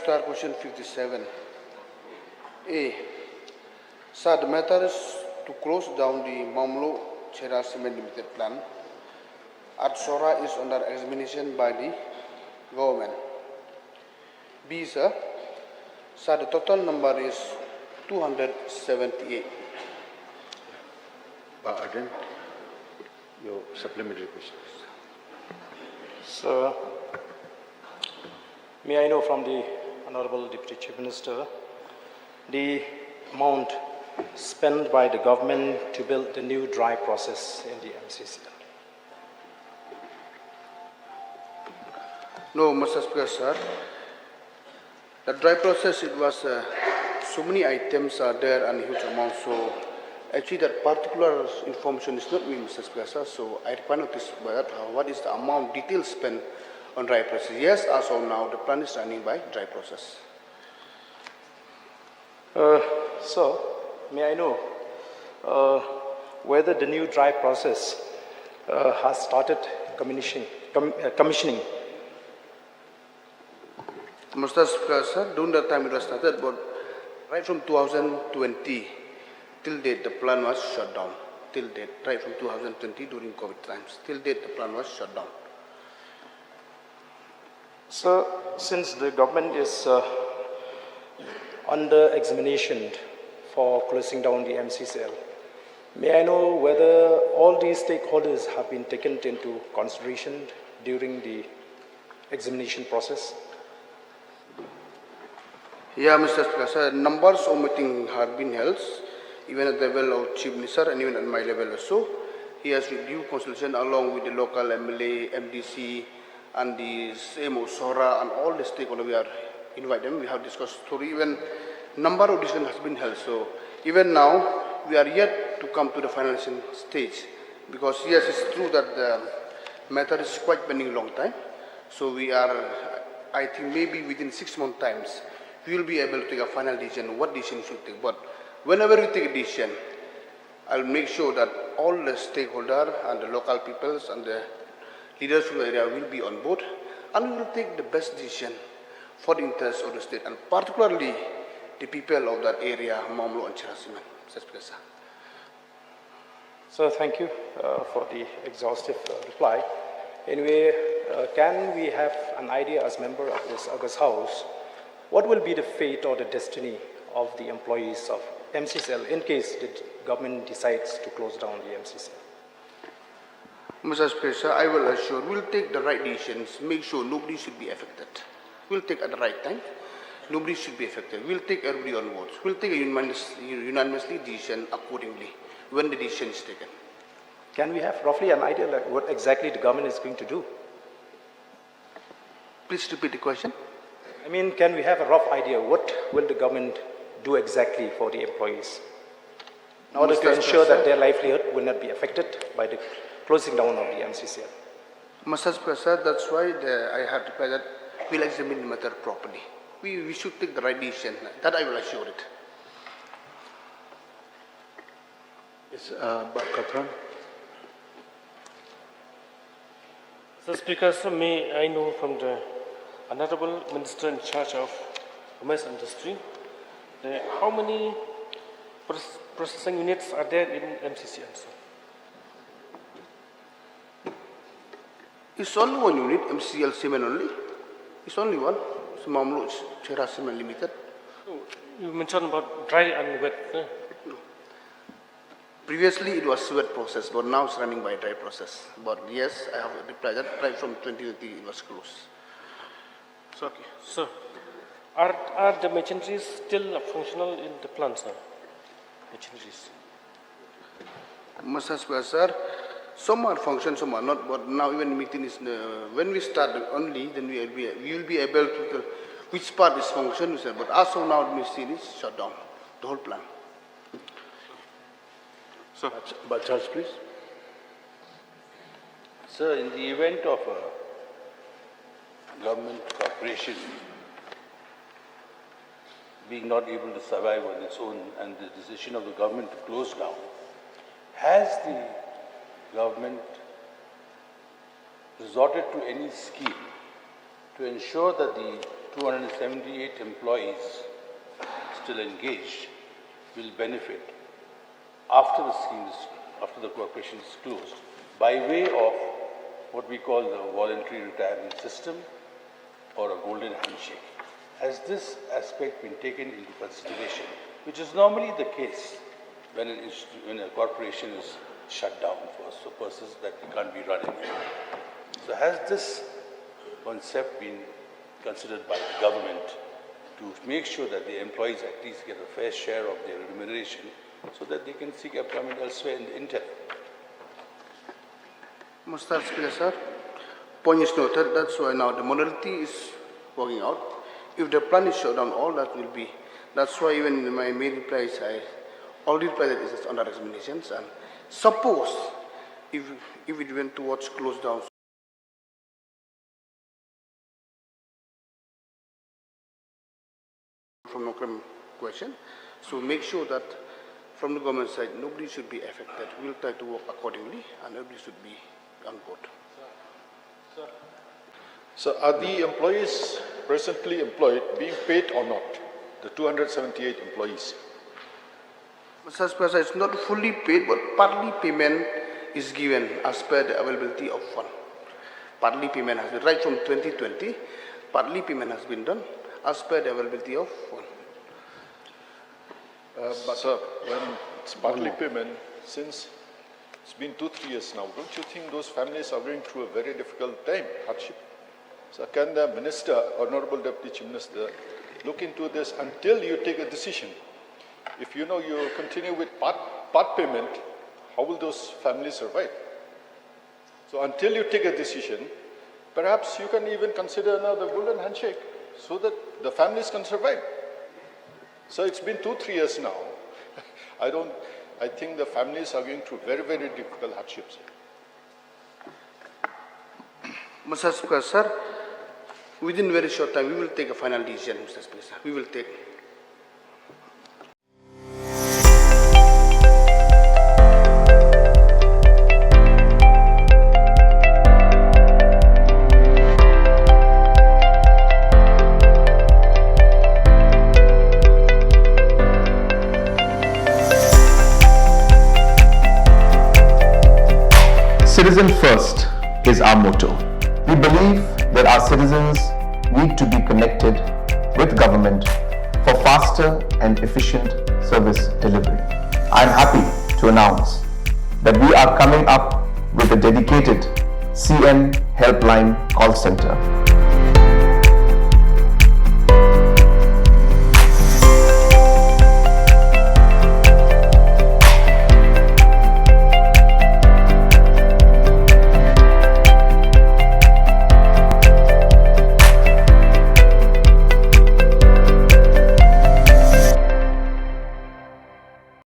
start question 57. A. Sir, the matter is to close down the Mamlo Chera Cement Limited plant at Sora is under examination by the government. B. Sir, the total number is 278. Pardon? Your supplementary questions. Sir, may I know from the Honorable Deputy Chief Minister the amount spent by the government to build the new dry process in the MCCL? No, Mr. Speaker, sir. The dry process, it was so many items are there and huge amount. So actually, that particular information is not me, Mr. Speaker, sir. So I require notice about what is the amount details spent on dry process. Yes, as of now, the plan is running by dry process. So, may I know whether the new dry process has started commissioning? Mr. Speaker, sir, during that time it was started, but right from 2020 till date the plan was shut down. Till date, right from 2020 during COVID times, till date the plan was shut down. So, since the government is under examination for closing down the MCCL, may I know whether all these stakeholders have been taken into consideration during the examination process? Yeah, Mr. Speaker, sir, numbers of meetings have been held, even at the level of Chief Minister and even at my level also. He has with due consultation along with the local MLA, MDC, and the same SORA and all the stakeholders. We are invite them. We have discussed story. Even number of decisions has been held. So even now we are yet to come to the finalizing stage, because yes, it's true that the matter is quite pending a long time. So we are, I think maybe within 6 months times we will be able to take a final decision what decision we should take. But whenever we take a decision, I'll make sure that all the stakeholders and the local peoples and the leaders from the area will be on board, and we will take the best decision for the interests of the state, and particularly the people of that area, Mamlo and Chirasiman. So thank you for the exhaustive reply. Anyway, can we have an idea as member of this August House, what will be the fate or the destiny of the employees of MCCL in case the government decides to close down the MCCL? Mr. Speaker, I will assure we'll take the right decisions, make sure nobody should be affected. We'll take at the right time. Nobody should be affected. We'll take everybody on board. We'll take a unanimously decision accordingly when the decision is taken. Can we have roughly an idea like what exactly the government is going to do? Please repeat the question. I mean, can we have a rough idea what will the government do exactly for the employees in order to ensure that their livelihood will not be affected by the closing down of the MCCL? Mr. Speaker, that's why I have to say that we'll examine the matter properly. We should take the right decision. That I will assure it. Yes, Katran. Mr. Speaker, sir, may I know from the Honorable Minister in charge of Commerce and Industry, how many processing units are there in MCCL, sir? It's only one unit, MCCL Cement only. It's only one. It's Mamlo Chera Cement Limited. You mentioned about dry and wet. No. Previously it was wet process, but now it's running by dry process. But yes, I have replied that right from 2020 it was closed. So, okay. So, are the machineries still functional in the plant, sir? Machineries. Mr. Speaker, sir, some are functional, some are not. But now even meeting is when we start only, then we will be able to tell which part is functional. But as of now, the machine is shut down, the whole plant. So, But Charles, please. Sir, in the event of a government corporation being not able to survive on its own and the decision of the government to close down, has the government resorted to any scheme to ensure that the 278 employees still engaged will benefit after the scheme is, after the corporation is closed, by way of what we call the voluntary retirement system or a golden handshake. Has this aspect been taken into consideration, which is normally the case when when a corporation is shut down for purposes that it can't be run anymore? So has this concept been considered by the government to make sure that the employees at least get a fair share of their remuneration so that they can seek employment elsewhere in the interim? Mr. Speaker, sir, point is noted. That's why now the modality is working out. If the plan is shut down, all that will be. That's why even in my main replies, I already replied that it is under examinations. And suppose if it went towards close down, from no question. So make sure that from the government side, nobody should be affected. We'll try to work accordingly, and everybody should be on board. So are the employees presently employed being paid or not? The 278 employees. Mr. Speaker, it's not fully paid, but partly payment is given as per the availability of fund. Partly payment has been, right from 2020, partly payment has been done as per the availability of fund. But sir, when it's partly payment, since it's been 2-3 years now, don't you think those families are going through a very difficult time, hardship? So can the Minister, Honorable Deputy Chief Minister, look into this until you take a decision? If you know you continue with part payment, how will those families survive? So until you take a decision, perhaps you can even consider another golden handshake so that the families can survive. So it's been 2-3 years now. I think the families are going through very, very difficult hardships. Mr. Speaker, sir, within very short time, we will take a final decision, Mr. Speaker, sir. We will take. Citizen first is our motto. We believe that our citizens need to be connected with government for faster and efficient service delivery. I am happy to announce that we are coming up with a dedicated CM helpline call center